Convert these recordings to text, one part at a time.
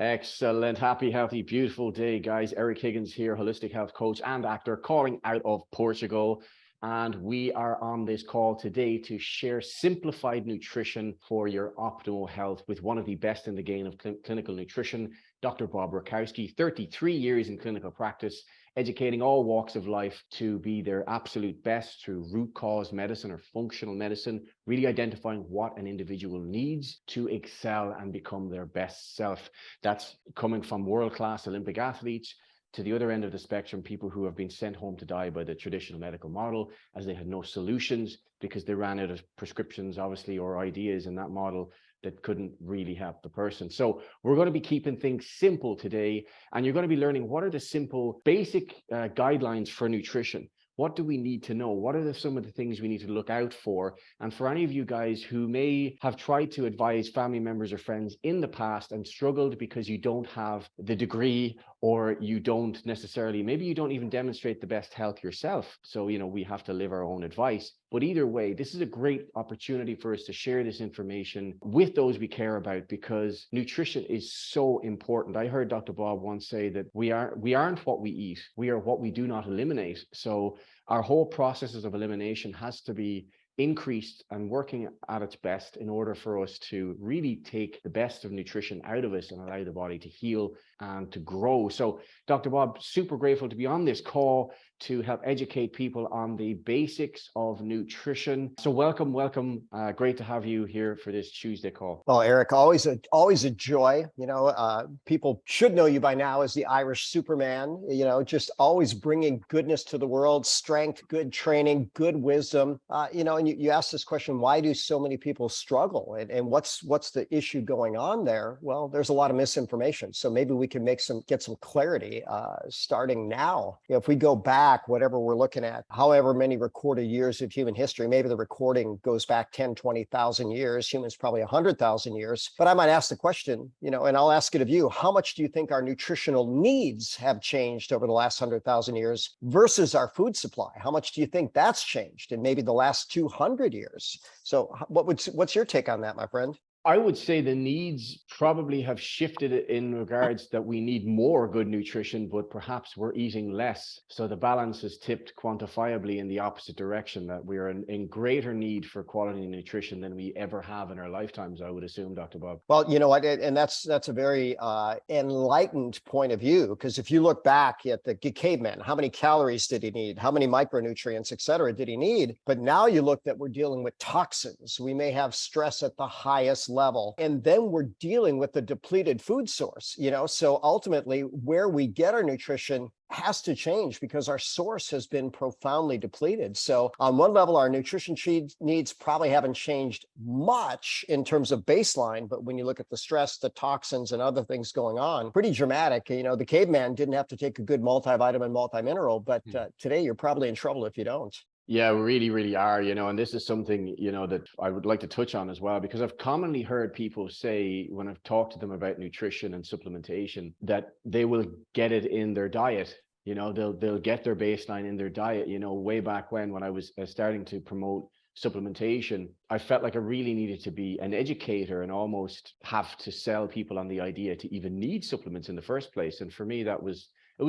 Excellent. Happy, healthy, beautiful day, guys. Eric Higgins here, holistic health coach and actor, calling out of Portugal. And we are on this call today to share simplified nutrition for your optimal health with one of the best in the game of clinical nutrition, Dr. Bob Rakowski, 33 years in clinical practice, educating all walks of life to be their absolute best through root cause medicine or functional medicine, really identifying what an individual needs to excel and become their best self. That's coming from world-class Olympic athletes to the other end of the spectrum, people who have been sent home to die by the traditional medical model as they had no solutions because they ran out of prescriptions, obviously, or ideas in that model that couldn't really help the person. So we're going to be keeping things simple today, and you're going to be learning what are the simple, basic guidelines for nutrition. What do we need to know? What are some of the things we need to look out for? And for any of you guys who may have tried to advise family members or friends in the past and struggled because you don't have the degree, or you don't necessarily, maybe you don't even demonstrate the best health yourself. So, we have to live our own advice. But either way, this is a great opportunity for us to share this information with those we care about, because nutrition is so important. I heard Dr. Bob once say that we aren't what we eat, we are what we do not eliminate. So our whole processes of elimination has to be increased and working at its best in order for us to really take the best of nutrition out of us and allow the body to heal and to grow. So Dr. Bob, super grateful to be on this call to help educate people on the basics of nutrition. So welcome. Great to have you here for this Tuesday call. Well, Eric, always a joy. People should know you by now as the Irish Superman, just always bringing goodness to the world, strength, good training, good wisdom. And you asked this question, why do so many people struggle? And what's the issue going on there? Well, there's a lot of misinformation. So maybe we can get some clarity starting now. If we go back, whatever we're looking at, however many recorded years of human history, maybe the recording goes back 10, 20,000 years, humans probably 100,000 years. But I might ask the question, and I'll ask it of you, how much do you think our nutritional needs have changed over the last 100,000 years versus our food supply? How much do you think that's changed in maybe the last 200 years? So what's your take on that, my friend? I would say the needs probably have shifted in regards that we need more good nutrition, but perhaps we're eating less. So the balance is tipped quantifiably in the opposite direction, that we are in greater need for quality nutrition than we ever have in our lifetimes, I would assume, Dr. Bob. Well, you know what, and that's a very enlightened point of view, because if you look back at the caveman, how many calories did he need? How many micronutrients, et cetera, did he need? But now you look that we're dealing with toxins. We may have stress at the highest level, and then we're dealing with the depleted food source. So ultimately where we get our nutrition has to change because our source has been profoundly depleted. So on one level, our nutrition needs probably haven't changed much in terms of baseline, but when you look at the stress, the toxins and other things going on, pretty dramatic. The caveman didn't have to take a good multivitamin, multimineral, but today you're probably in trouble if you don't. Yeah, we really, really are, and this is something, that I would like to touch on as well, because I've commonly heard people say when I've talked to them about nutrition and supplementation that they will get it in their diet. They'll get their baseline in their diet. Way back when I was starting to promote supplementation, I felt like I really needed to be an educator and almost have to sell people on the idea to even need supplements in the first place. And for me, it was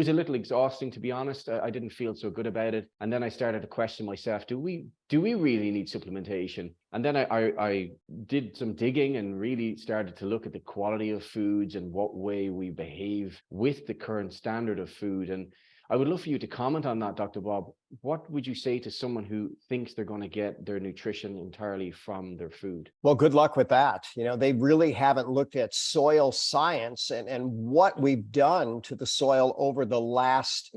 a little exhausting, to be honest. I didn't feel so good about it. And then I started to question myself, do we really need supplementation? And then I did some digging and really started to look at the quality of foods and what way we behave with the current standard of food. And I would love for you to comment on that, Dr. Bob. What would you say to someone who thinks they're going to get their nutrition entirely from their food? Well, good luck with that. They really haven't looked at soil science and what we've done to the soil over the last,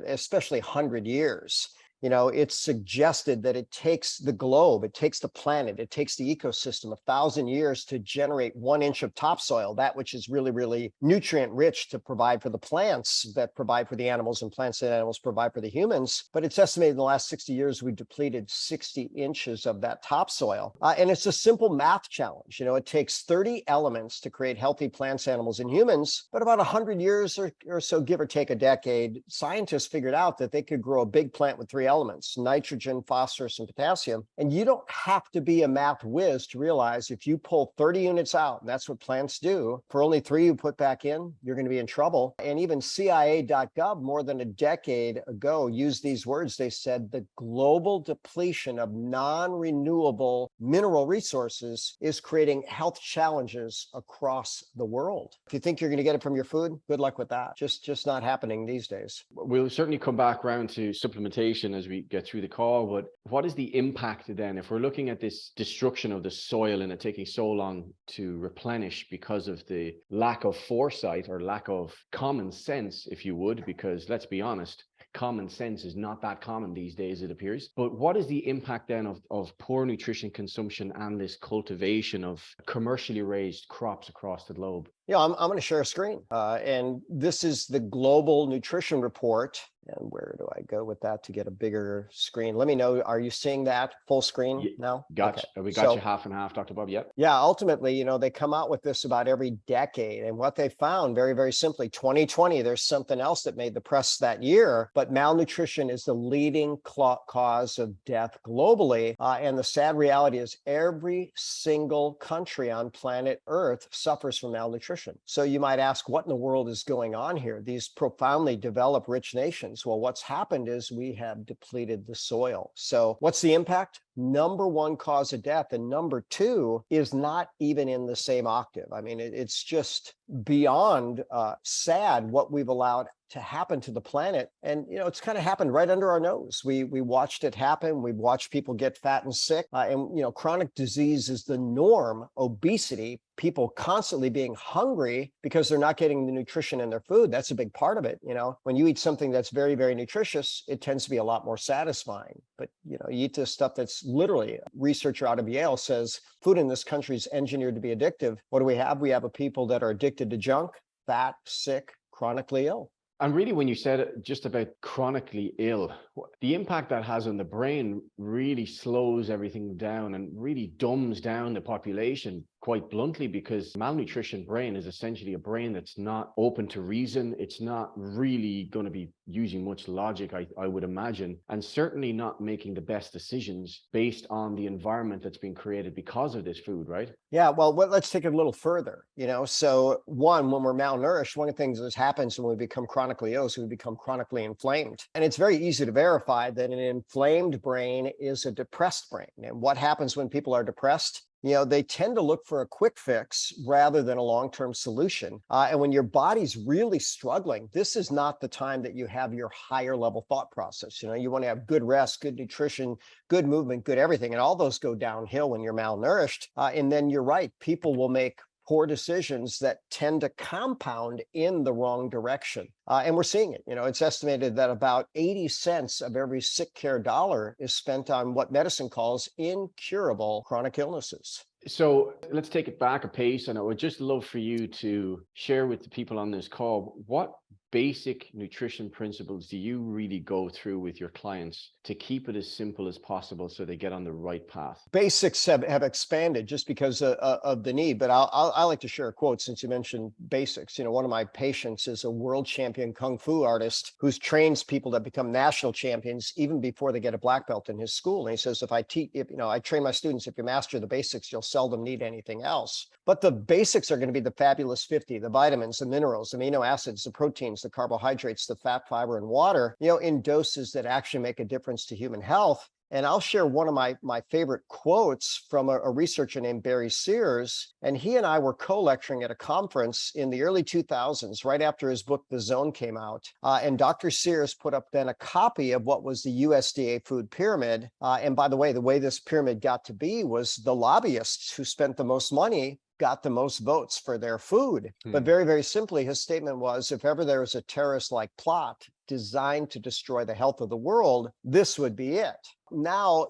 especially 100 years. It's suggested that it takes the globe, it takes the planet, it takes the ecosystem 1,000 years to generate 1 inch of topsoil, that which is really, really nutrient rich to provide for the plants that provide for the animals, and plants and animals provide for the humans. But it's estimated in the last 60 years, we depleted 60 inches of that topsoil. And it's a simple math challenge. It takes 30 elements to create healthy plants, animals, and humans. But about 100 years or so, give or take a decade, scientists figured out that they could grow a big plant with 3 elements, nitrogen, phosphorus, and potassium. And you don't have to be a math whiz to realize if you pull 30 units out, and that's what plants do, for only 3 you put back in, you're going to be in trouble. And even CIA.gov more than a decade ago used these words. They said the global depletion of non-renewable mineral resources is creating health challenges across the world. If you think you're going to get it from your food, good luck with that. Just not happening these days. We'll certainly come back around to supplementation as we get through the call, but what is the impact then if we're looking at this destruction of the soil and it taking so long to replenish because of the lack of foresight or lack of common sense, if you would, because let's be honest, common sense is not that common these days, it appears. But what is the impact then of poor nutrition consumption and this cultivation of commercially raised crops across the globe? Yeah, I'm going to share a screen. And this is the Global Nutrition Report. And where do I go with that to get a bigger screen? Let me know. Are you seeing that full screen now? Gotcha. Okay. We got you half and half, Dr. Bob. Yep. Yeah, ultimately, they come out with this about every decade. And what they found, very, very simply, 2020, there's something else that made the press that year, but malnutrition is the leading cause of death globally. And the sad reality is every single country on planet Earth suffers from malnutrition. So you might ask, what in the world is going on here? These profoundly developed, rich nations. Well, what's happened is we have depleted the soil. So what's the impact? Number one cause of death. And number two is not even in the same octave. I mean, it's just beyond sad what we've allowed to happen to the planet. And, it's kind of happened right under our nose. We watched it happen. We've watched people get fat and sick. And chronic disease is the norm, obesity, people constantly being hungry because they're not getting the nutrition in their food. That's a big part of it. When you eat something that's very, very nutritious, it tends to be a lot more satisfying. But, you eat this stuff that's literally, a researcher out of Yale says, food in this country is engineered to be addictive. What do we have? We have a people that are addicted to junk, fat, sick, chronically ill. And really, when you said it just about chronically ill, the impact that has on the brain really slows everything down and really dumbs down the population quite bluntly, because malnutrition brain is essentially a brain that's not open to reason. It's not really going to be using much logic, I would imagine, and certainly not making the best decisions based on the environment that's been created because of this food, right? Yeah, well, let's take it a little further. So one, when we're malnourished, one of the things that happens when we become chronically ill is we become chronically inflamed. And it's very easy to verify that an inflamed brain is a depressed brain. And what happens when people are depressed? They tend to look for a quick fix rather than a long-term solution. And when your body's really struggling, this is not the time that you have your higher level thought process. You want to have good rest, good nutrition, good movement, good everything. And all those go downhill when you're malnourished. And then you're right, people will make poor decisions that tend to compound in the wrong direction. And we're seeing it. It's estimated that about 80 cents of every sick care dollar is spent on what medicine calls incurable chronic illnesses. So let's take it back a pace. And I would just love for you to share with the people on this call, what basic nutrition principles do you really go through with your clients to keep it as simple as possible so they get on the right path? Basics have expanded just because of the need, but I like to share a quote since you mentioned basics. One of my patients is a world champion Kung Fu artist who trains people that become national champions even before they get a black belt in his school. And he says, if I train my students, if you master the basics, you'll seldom need anything else. But the basics are going to be the fabulous 50, the vitamins, the minerals, the amino acids, the proteins, the carbohydrates, the fat, fiber, and water, in doses that actually make a difference to human health. And I'll share one of my favorite quotes from a researcher named Barry Sears. And he and I were co-lecturing at a conference in the early 2000s, right after his book, The Zone, came out. And Dr. Sears put up then a copy of what was the USDA food pyramid. And by the way this pyramid got to be was the lobbyists who spent the most money got the most votes for their food. But very, very simply, his statement was, if ever there was a terrorist-like plot designed to destroy the health of the world, this would be it. Now,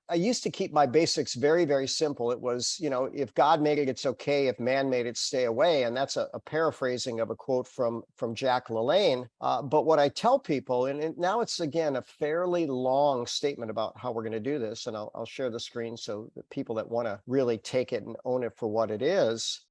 I used to keep my basics very, very simple. It was, if God made it, it's okay. If man made it, stay away. And that's a paraphrasing of a quote from Jack LaLanne. But what I tell people, and now it's, again, a fairly long statement about how we're going to do this. And I'll share the screen so that people that want to really take it and own it for what it is,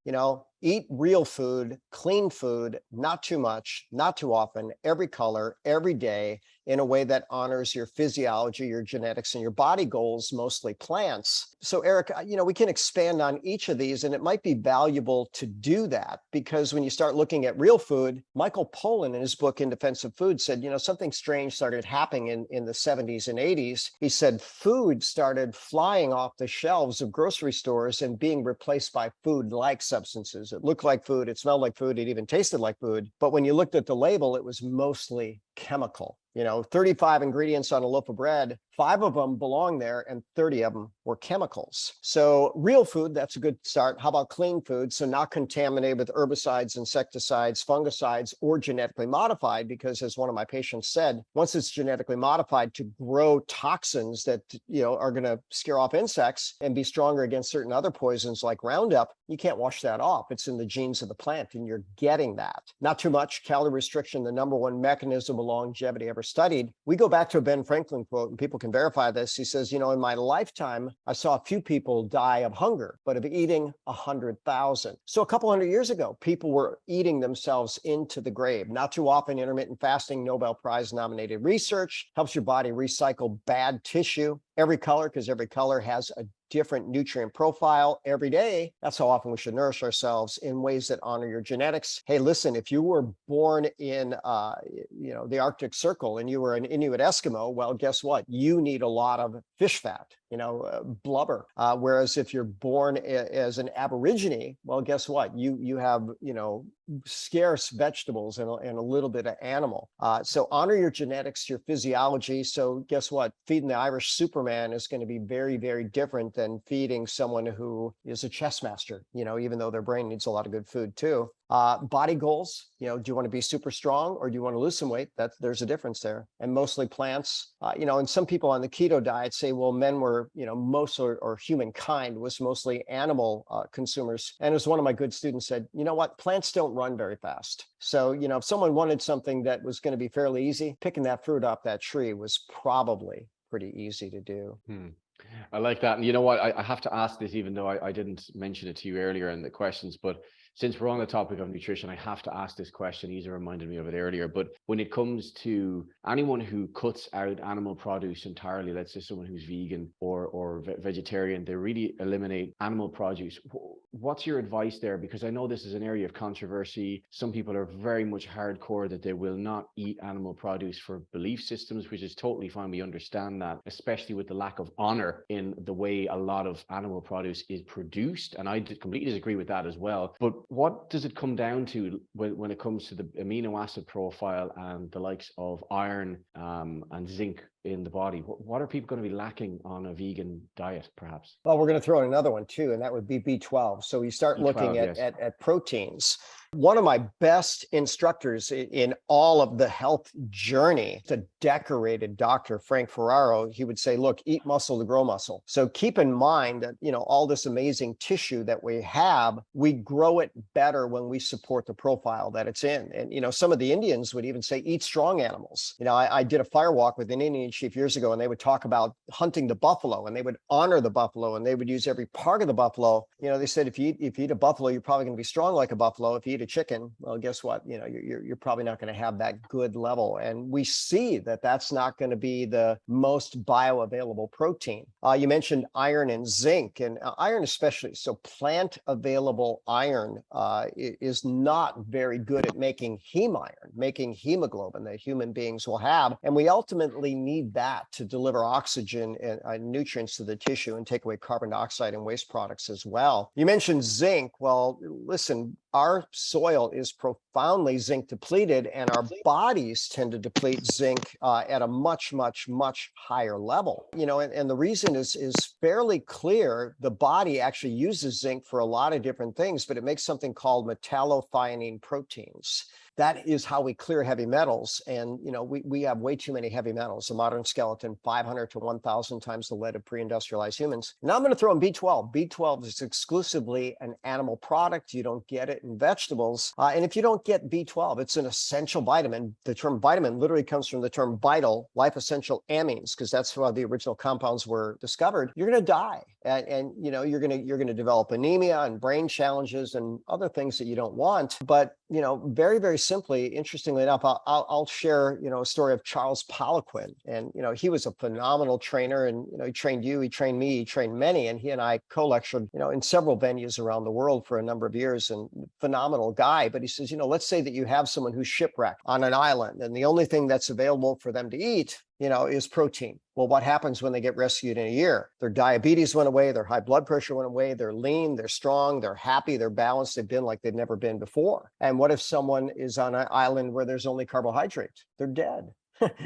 Eat real food, clean food, not too much, not too often, every color, every day, in a way that honors your physiology, your genetics, and your body goals, mostly plants. So Eric, we can expand on each of these, and it might be valuable to do that, because when you start looking at real food, Michael Pollan in his book, In Defense of Food, said, something strange started happening in the 70s and 80s. He said food started flying off the shelves of grocery stores and being replaced by food-like substances. It looked like food, it smelled like food, it even tasted like food. But when you looked at the label, it was mostly chemical. 35 ingredients on a loaf of bread, 5 of them belong there and 30 of them were chemicals. So real food, that's a good start. How about clean food? So not contaminated with herbicides, insecticides, fungicides, or genetically modified, because as one of my patients said, once it's genetically modified to grow toxins that, are going to scare off insects and be stronger against certain other poisons like Roundup, you can't wash that off. It's in the genes of the plant and you're getting that. Not too much. Calorie restriction, the number one mechanism of longevity ever studied. We go back to a Ben Franklin quote, and people can verify this. He says, in my lifetime, I saw a few people die of hunger, but of eating 100,000. So a couple hundred years ago, people were eating themselves into the grave. Not too often. Intermittent fasting, Nobel Prize nominated research, helps your body recycle bad tissue. Every color, because every color has a different nutrient profile every day. That's how often we should nourish ourselves in ways that honor your genetics. Hey, listen, if you were born in, the Arctic Circle and you were an Inuit Eskimo, well, guess what? You need a lot of fish fat, blubber. Whereas if you're born as an Aborigine, well, guess what? You have, scarce vegetables and a little bit of animal. So honor your genetics, your physiology. So guess what? Feeding the Irish Superman is going to be very, very different than feeding someone who is a chess master, even though their brain needs a lot of good food too. Body goals, do you want to be super strong or do you want to lose some weight? There's a difference there. And mostly plants, and some people on the keto diet say, well, men were, most or humankind was mostly animal consumers. And as one of my good students said, you know what? Plants don't run very fast. So, if someone wanted something that was going to be fairly easy, picking that fruit off that tree was probably pretty easy to do. I like that. And you know what? I have to ask this, even though I didn't mention it to you earlier in the questions, but since we're on the topic of nutrition, I have to ask this question. Isa reminded me of it earlier, but when it comes to anyone who cuts out animal produce entirely, let's say someone who's vegan or vegetarian, they really eliminate animal produce. What's your advice there? Because I know this is an area of controversy. Some people are very much hardcore that they will not eat animal produce for belief systems, which is totally fine. We understand that, especially with the lack of honor in the way a lot of animal produce is produced. And I completely disagree with that as well. But what does it come down to when it comes to the amino acid profile and the likes of iron and zinc in the body? What are people going to be lacking on a vegan diet, perhaps? Well, we're going to throw in another one too, and that would be B12. So you start B12, looking at, yes. at proteins. One of my best instructors in all of the health journey, the decorated Dr. Frank Ferraro, he would say, look, eat muscle to grow muscle. So keep in mind that, all this amazing tissue that we have, we grow it better when we support the profile that it's in. And, some of the Indians would even say, eat strong animals. I did a fire walk with an Indian chief years ago, and they would talk about hunting the buffalo, and they would honor the buffalo, and they would use every part of the buffalo. They said, if you eat a buffalo, you're probably going to be strong like a buffalo. If you eat a chicken, well, guess what? You're probably not going to have that good level. And we see that that's not going to be the most bioavailable protein. You mentioned iron and zinc, and iron especially. So plant available iron is not very good at making heme iron, making hemoglobin that human beings will have. And we ultimately need that to deliver oxygen and nutrients to the tissue and take away carbon dioxide and waste products as well. You mentioned zinc. Well, listen, our soil is profoundly zinc depleted, and our bodies tend to deplete zinc at a much, much, much higher level. And the reason is fairly clear. The body actually uses zinc for a lot of different things, but it makes something called metallothionein proteins. That is how we clear heavy metals. And, we have way too many heavy metals. The modern skeleton, 500 to 1,000 times the lead of pre-industrialized humans. Now I'm going to throw in B12. B12 is exclusively an animal product. You don't get it in vegetables. And if you don't get B12. It's an essential vitamin. The term vitamin literally comes from the term vital, life essential amines, because that's how the original compounds were discovered. You're going to die, and you're going to develop anemia and brain challenges and other things that you don't want. But very, very simply, interestingly enough, I'll share a story of Charles Poliquin, and he was a phenomenal trainer, and he trained you, he trained me, he trained many, and he and I co-lectured in several venues around the world for a number of years, and phenomenal guy. But he says, let's say that you have someone who's shipwrecked on an island, and the only thing that's available for them to eat is protein. Well, what happens when they get rescued in a year? Their diabetes went away, their high blood pressure went away, they're lean, they're strong, they're happy, they're balanced, they've been like they've never been before. And what if someone is on an island where there's only carbohydrates? They're dead.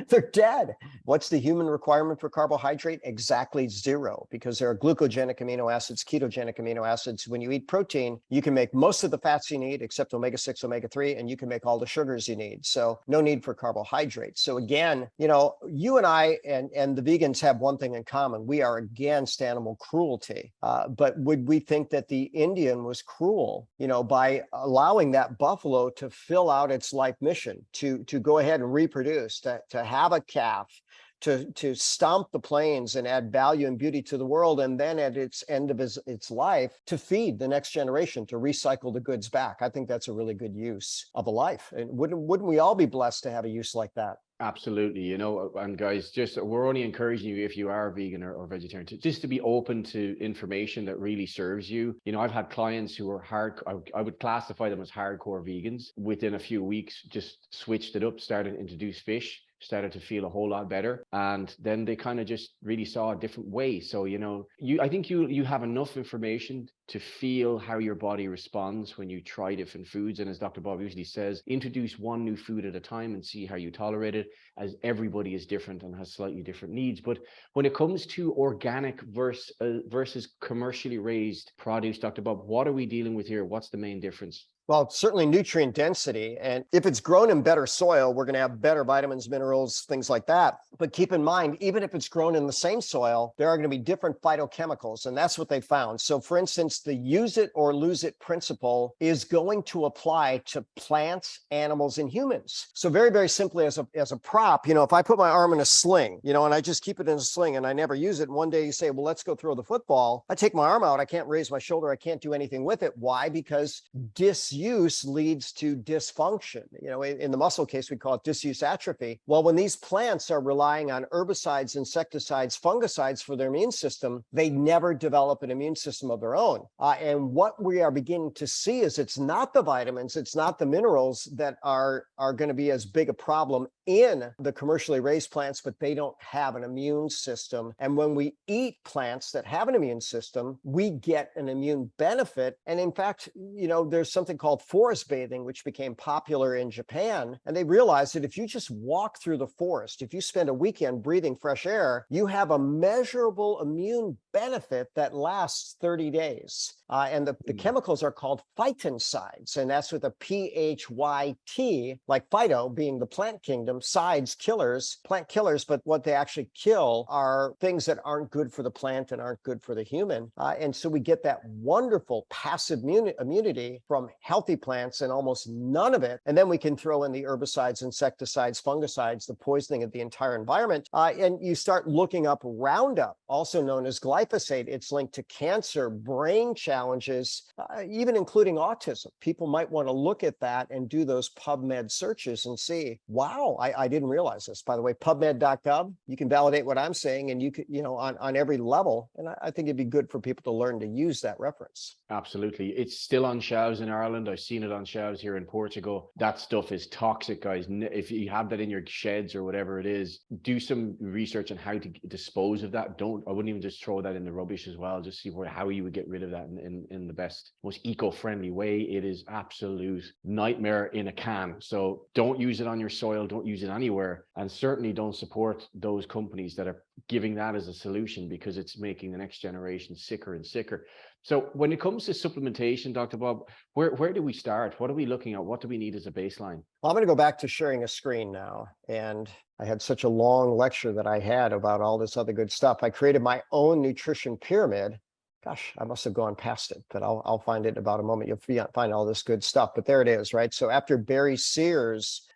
They're dead. What's the human requirement for carbohydrate? Exactly 0, because there are glucogenic amino acids, ketogenic amino acids. When you eat protein, you can make most of the fats you need, except omega-6, omega-3, and you can make all the sugars you need. So no need for carbohydrates. So again, you and I and the vegans have one thing in common. We are against animal cruelty. But would we think that the Indian was cruel, by allowing that buffalo to fill out its life mission, to go ahead and reproduce, to have a calf, to stomp the plains and add value and beauty to the world, and then at its end of its life, to feed the next generation, to recycle the goods back? I think that's a really good use of a life. And wouldn't we all be blessed to have a use like that? Absolutely. And guys, we're only encouraging you, if you are vegan or vegetarian, to be open to information that really serves you. I've had clients who are I would classify them as hardcore vegans. Within a few weeks, just switched it up, started to introduce fish, started to feel a whole lot better, and then they kind of just really saw a different way. So I think you have enough information to feel how your body responds when you try different foods. And as Dr. Bob usually says, introduce one new food at a time and see how you tolerate it, as everybody is different and has slightly different needs. But when it comes to organic versus commercially raised produce, Dr. Bob, what are we dealing with here? What's the main difference? Well, certainly nutrient density. And if it's grown in better soil, we're going to have better vitamins, minerals, things like that. But keep in mind, even if it's grown in the same soil, there are going to be different phytochemicals. And that's what they found. So for instance, the use it or lose it principle is going to apply to plants, animals, and humans. So very, very simply, as a prop, if I put my arm in a sling, and I just keep it in a sling and I never use it, and one day you say, well, let's go throw the football. I take my arm out. I can't raise my shoulder. I can't do anything with it. Why? Because disuse leads to dysfunction. In the muscle case, we call it disuse atrophy. Well, when these plants are relying on herbicides, insecticides, fungicides for their immune system, they never develop an immune system of their own. And what we are beginning to see is it's not the vitamins, it's not the minerals that are going to be as big a problem in the commercially raised plants, but they don't have an immune system. And when we eat plants that have an immune system, we get an immune benefit. And in fact, there's something called forest bathing, which became popular in Japan. And they realized that if you just walk through the forest, if you spend a weekend breathing fresh air, you have a measurable immune benefit that lasts 30 days. And the chemicals are called phytoncides, and that's with a P-H-Y-T, like phyto being the plant kingdom, sides, killers, plant killers, but what they actually kill are things that aren't good for the plant and aren't good for the human. And so we get that wonderful passive immunity from healthy plants and almost none of it. And then we can throw in the herbicides, insecticides, fungicides, the poisoning of the entire environment. And you start looking up Roundup, also known as glyphosate. It's linked to cancer, brain challenges, even including autism. People might want to look at that and do those PubMed searches and see, wow, I didn't realize this. By the way, PubMed.gov, you can validate what I'm saying, and you can, on every level. And I think it'd be good for people to learn to use that reference. Absolutely. It's still on shelves in Ireland. I've seen it on shelves here in Portugal. That stuff is toxic, guys. If you have that in your sheds or whatever it is, do some research on how to dispose of that. I wouldn't even just throw that in the rubbish as well. Just see how you would get rid of that in the best, most eco-friendly way. It is absolute nightmare in a can. So don't use it on your soil. Don't use it anywhere. And certainly don't support those companies that are giving that as a solution, because it's making the next generation sicker and sicker. So when it comes to supplementation, Dr. Bob, where do we start? What are we looking at? What do we need as a baseline? Well, I'm going to go back to sharing a screen now. And I had such a long lecture that I had about all this other good stuff. I created my own nutrition pyramid. Gosh, I must have gone past it, but I'll find it in about a moment. You'll find all this good stuff. But there it is, right? So after Barry Sears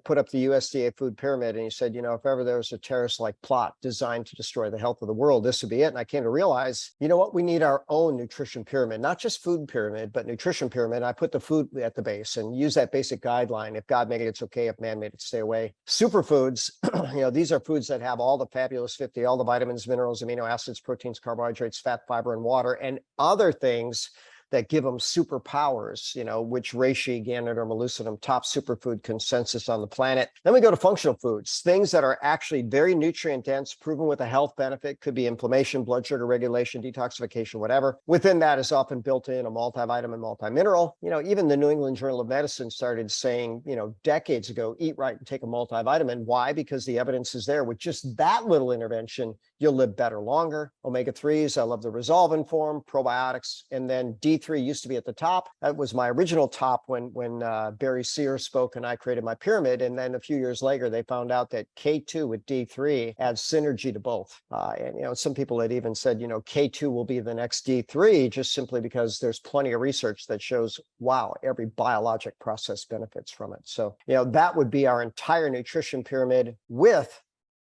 put up the USDA food pyramid, and he said, if ever there was a terrorist-like plot designed to destroy the health of the world, this would be it. And I came to realize, you know what? We need our own nutrition pyramid, not just food pyramid, but nutrition pyramid. I put the food at the base and use that basic guideline. If God made it, it's okay. If man made it, stay away. Superfoods, these are foods that have all the fabulous 50, all the vitamins, minerals, amino acids, proteins, carbohydrates, fat, fiber, and water, and other things that give them superpowers, which reishi, Ganoderma lucidum, top superfood consensus on the planet. Then we go to functional foods, things that are actually very nutrient dense, proven with a health benefit, could be inflammation, blood sugar regulation, detoxification, whatever. Within that is often built in a multivitamin, multimineral. Even the New England Journal of Medicine started saying, decades ago, eat right and take a multivitamin. Why? Because the evidence is there. With just that little intervention, you'll live better longer. Omega-3s, I love the resolvin form, probiotics, and then D3 used to be at the top. That was my original top when Barry Sears spoke and I created my pyramid. And then a few years later, they found out that K2 with D3 adds synergy to both. And some people had even said, K2 will be the next D3, just simply because there's plenty of research that shows, wow, every biologic process benefits from it. So, that would be our entire nutrition pyramid with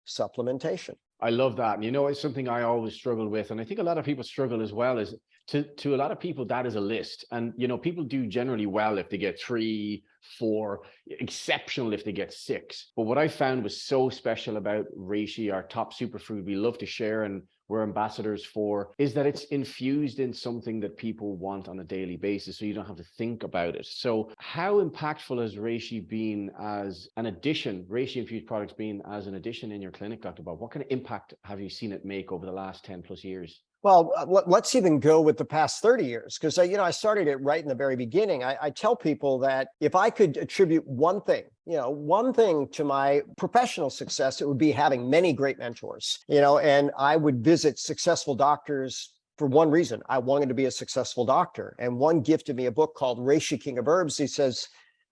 supplementation. I love that. And it's something I always struggle with. And I think a lot of people struggle as well, is to a lot of people, that is a list. And, people do generally well if they get 3, 4, exceptional if they get 6. But what I found was so special about reishi, our top superfood we love to share and we're ambassadors for, is that it's infused in something that people want on a daily basis, so you don't have to think about it. So how impactful has reishi been as an addition, reishi-infused products been as an addition in your clinic, Dr. Bob? What kind of impact have you seen it make over the last 10 plus years? Well, let's even go with the past 30 years, because I started it right in the very beginning. I tell people that if I could attribute one thing to my professional success, it would be having many great mentors, and I would visit successful doctors for one reason. I wanted to be a successful doctor. And one gifted me a book called Reishi, King of Herbs. He says,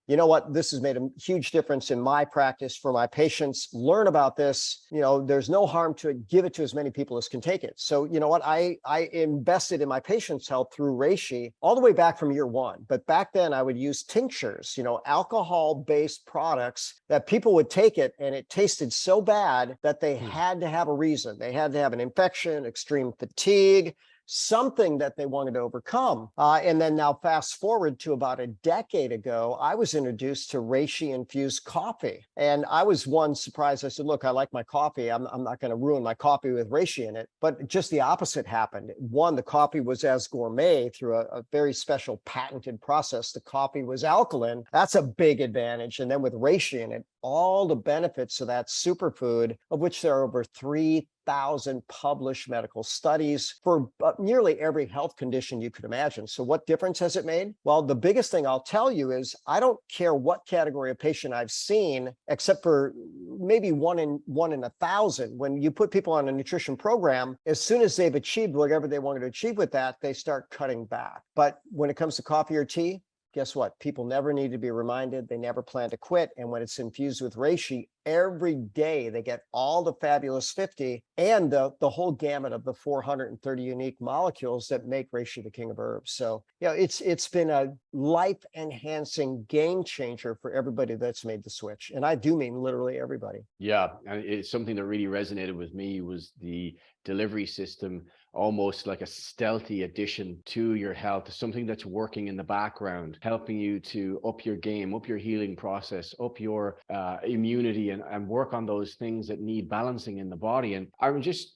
you know what, this has made a huge difference in my practice for my patients. Learn about this. There's no harm to it. Give it to as many people as can take it. So, I invested in my patients' health through reishi all the way back from year one. But back then I would use tinctures, alcohol-based products that people would take it and it tasted so bad that they had to have a reason. They had to have an infection, extreme fatigue, something that they wanted to overcome. And then now fast forward to about a decade ago, I was introduced to reishi-infused coffee. And I was surprised. I said, look, I like my coffee. I'm not going to ruin my coffee with reishi in it. But just the opposite happened. One, the coffee was as gourmet through a very special patented process. The coffee was alkaline. That's a big advantage. And then with reishi in it, all the benefits of that superfood, of which there are over 3,000 published medical studies for nearly every health condition you could imagine. So what difference has it made? Well, the biggest thing I'll tell you is I don't care what category of patient I've seen, except for maybe one in 1,000. When you put people on a nutrition program, as soon as they've achieved whatever they wanted to achieve with that, they start cutting back. But when it comes to coffee or tea, guess what? People never need to be reminded. They never plan to quit. And when it's infused with reishi, every day they get all the fabulous 50 and the whole gamut of the 430 unique molecules that make reishi the king of herbs. So, it's been a life-enhancing game changer for everybody that's made the switch. And I do mean literally everybody. Yeah, and it's something that really resonated with me was the delivery system, almost like a stealthy addition to your health, something that's working in the background, helping you to up your game, up your healing process, up your immunity, and work on those things that need balancing in the body. And I'm just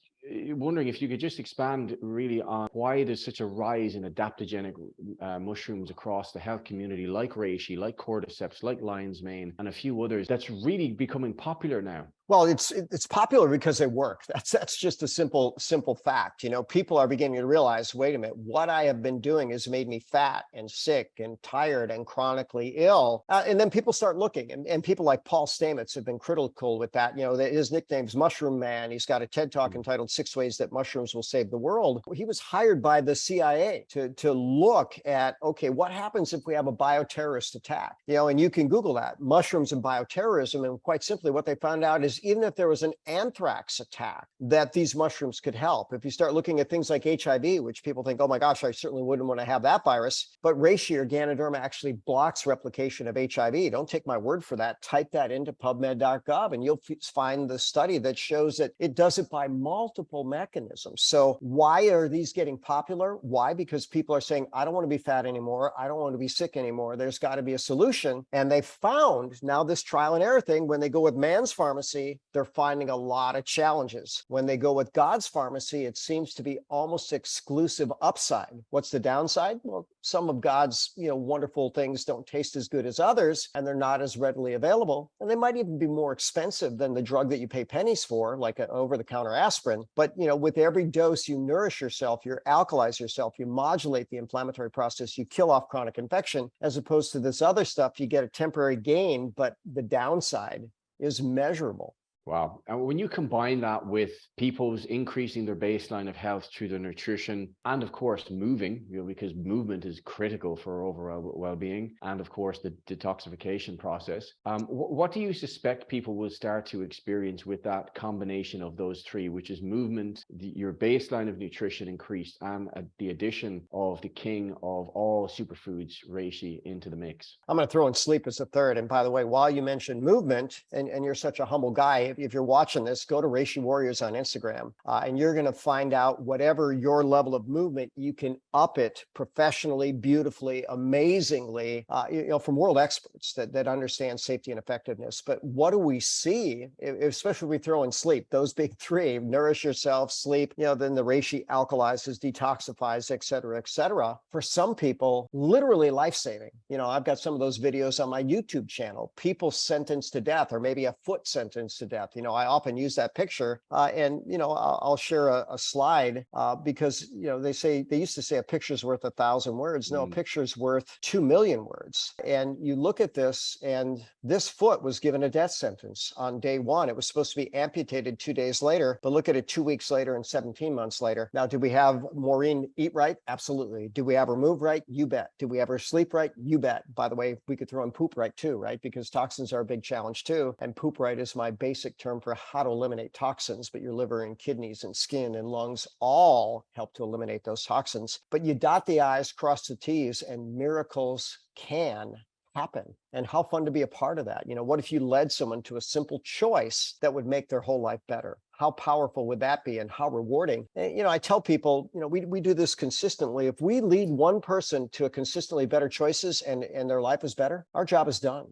wondering if you could just expand really on why there's such a rise in adaptogenic mushrooms across the health community, like reishi, like cordyceps, like lion's mane, and a few others that's really becoming popular now. Well, it's popular because they work. That's just a simple fact. People are beginning to realize, wait a minute, what I have been doing has made me fat and sick and tired and chronically ill. And then people start looking, and people like Paul Stamets have been critical with that. His nickname's Mushroom Man. He's got a TED Talk entitled 6 Ways That Mushrooms Will Save the World. He was hired by the CIA to look at, okay, what happens if we have a bioterrorist attack? And you can Google that, mushrooms and bioterrorism. And quite simply, what they found out is doctors, even if there was an anthrax attack, that these mushrooms could help. If you start looking at things like HIV, which people think, oh my gosh, I certainly wouldn't want to have that virus, but reishi or Ganoderma actually blocks replication of HIV. Don't take my word for that. Type that into PubMed.gov and you'll find the study that shows that it does it by multiple mechanisms. So why are these getting popular? Why? Because people are saying, I don't want to be fat anymore. I don't want to be sick anymore. There's got to be a solution. And they found now this trial and error thing, when they go with man's pharmacy, they're finding a lot of challenges. When they go with God's pharmacy, it seems to be almost exclusive upside. What's the downside? Well, some of God's wonderful things don't taste as good as others, and they're not as readily available. And they might even be more expensive than the drug that you pay pennies for, like an over-the-counter aspirin. But with every dose, you nourish yourself, you alkalize yourself, you modulate the inflammatory process, you kill off chronic infection, as opposed to this other stuff, you get a temporary gain, but the downside is measurable. Wow. And when you combine that with people's increasing their baseline of health through their nutrition and of course moving, because movement is critical for overall well-being, and of course the detoxification process, what do you suspect people will start to experience with that combination of those three, which is movement, your baseline of nutrition increased, and the addition of the king of all superfoods, reishi, into the mix? I'm going to throw in sleep as a third. And by the way, while you mentioned movement, and you're such a humble guy, if you're watching this, go to Reishi Warriors on Instagram, and you're going to find out whatever your level of movement, you can up it professionally, beautifully, amazingly, from world experts that understand safety and effectiveness. But what do we see, especially if we throw in sleep, those big three: nourish yourself, sleep, then the reishi alkalizes, detoxifies, et cetera, et cetera. For some people, literally life-saving. I've got some of those videos on my YouTube channel, people sentenced to death, or maybe a foot sentenced to death. I often use that picture, and I'll share a slide because they used to say a picture's worth 1,000 words. No, a picture's worth 2 million words. And you look at this, and this foot was given a death sentence on day one. It was supposed to be amputated 2 days later, but look at it 2 weeks later and 17 months later. Now, did we have Maureen eat right? Absolutely. Did we have her move right? You bet. Did we have her sleep right? You bet. By the way, we could throw in poop right too, right? Because toxins are a big challenge too. And poop right is my basic term for how to eliminate toxins, but your liver and kidneys and skin and lungs all help to eliminate those toxins. But you dot the I's, cross the T's, and miracles can happen. And how fun to be a part of that. What if you led someone to a simple choice that would make their whole life better? How powerful would that be, and how rewarding? And, I tell people, we do this consistently. If we lead one person to a consistently better choices and their life is better, our job is done.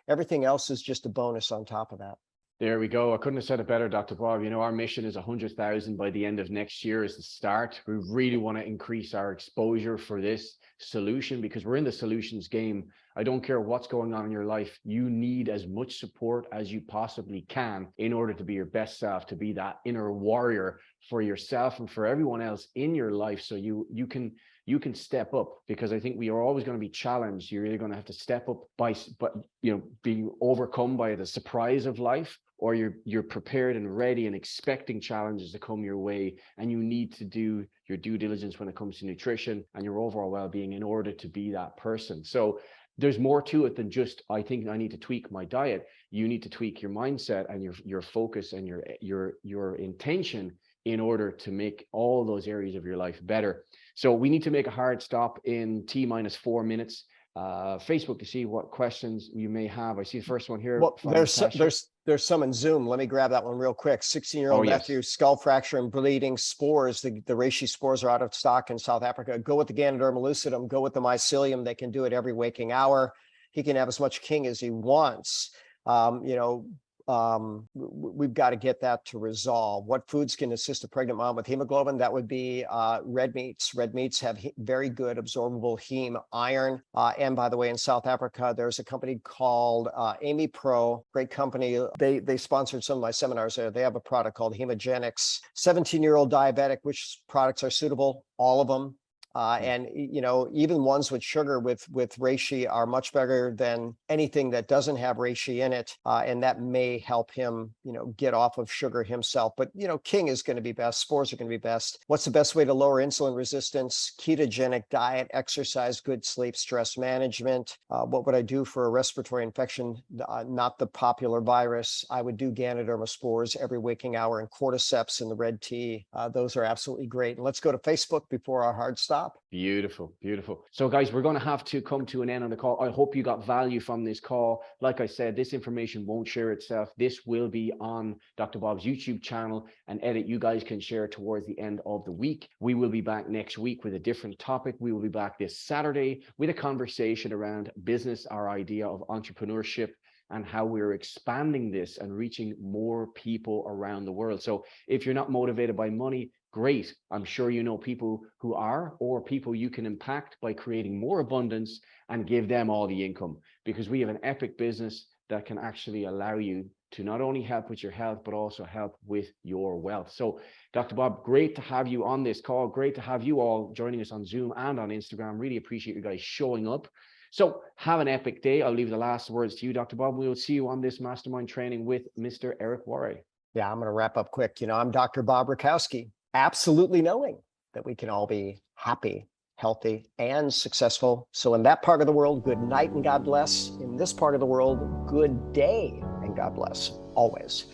Everything else is just a bonus on top of that. There we go. I couldn't have said it better, Dr. Bob. Our mission is 100,000 by the end of next year is the start. We really want to increase our exposure for this solution because we're in the solutions game. I don't care what's going on in your life. You need as much support as you possibly can in order to be your best self, to be that inner warrior for yourself and for everyone else in your life. So you can step up, because I think we are always going to be challenged. You're either going to have to step up by being overcome by the surprise of life, or you're prepared and ready and expecting challenges to come your way, and you need to do your due diligence when it comes to nutrition and your overall well-being in order to be that person. So there's more to it than just, I think I need to tweak my diet. You need to tweak your mindset and your focus and your intention in order to make all those areas of your life better. So we need to make a hard stop in T-4 minutes. Facebook to see what questions you may have. I see the first one here. Well, there's some in Zoom. Let me grab that one real quick. 16-year-old nephew, skull fracture and bleeding, spores. The reishi spores are out of stock in South Africa. Go with the Ganoderma lucidum. Go with the mycelium. They can do it every waking hour. He can have as much king as he wants. We've got to get that to resolve. What foods can assist a pregnant mom with hemoglobin? That would be red meats. Red meats have very good absorbable heme iron. And by the way, in South Africa, there's a company called Amy Pro, great company. They sponsored some of my seminars there. They have a product called Hemogenics. 17-year-old diabetic, which products are suitable? All of them. And, even ones with sugar with reishi are much better than anything that doesn't have reishi in it. And that may help him, get off of sugar himself. But, king is going to be best. Spores are going to be best. What's the best way to lower insulin resistance? Ketogenic diet, exercise, good sleep, stress management. What would I do for a respiratory infection? Not the popular virus. I would do Ganoderma spores every waking hour and cordyceps in the red tea. Those are absolutely great. And let's go to Facebook before our hard stop. Beautiful, beautiful. So guys, we're going to have to come to an end on the call. I hope you got value from this call. Like I said, this information won't share itself. This will be on Dr. Bob's YouTube channel, and edit you guys can share towards the end of the week. We will be back next week with a different topic. We will be back this Saturday with a conversation around business, our idea of entrepreneurship, and how we're expanding this and reaching more people around the world. So if you're not motivated by money, great. I'm sure you know people who are, or people you can impact by creating more abundance and give them all the income, because we have an epic business that can actually allow you to not only help with your health, but also help with your wealth. So Dr. Bob, great to have you on this call. Great to have you all joining us on Zoom and on Instagram. Really appreciate you guys showing up. So have an epic day. I'll leave the last words to you, Dr. Bob. We'll see you on this mastermind training with Mr. Eric Worre. Yeah, I'm going to wrap up quick. I'm Dr. Bob Rakowski, absolutely knowing that we can all be happy, healthy, and successful. So in that part of the world, good night and God bless. In this part of the world, good day and God bless always.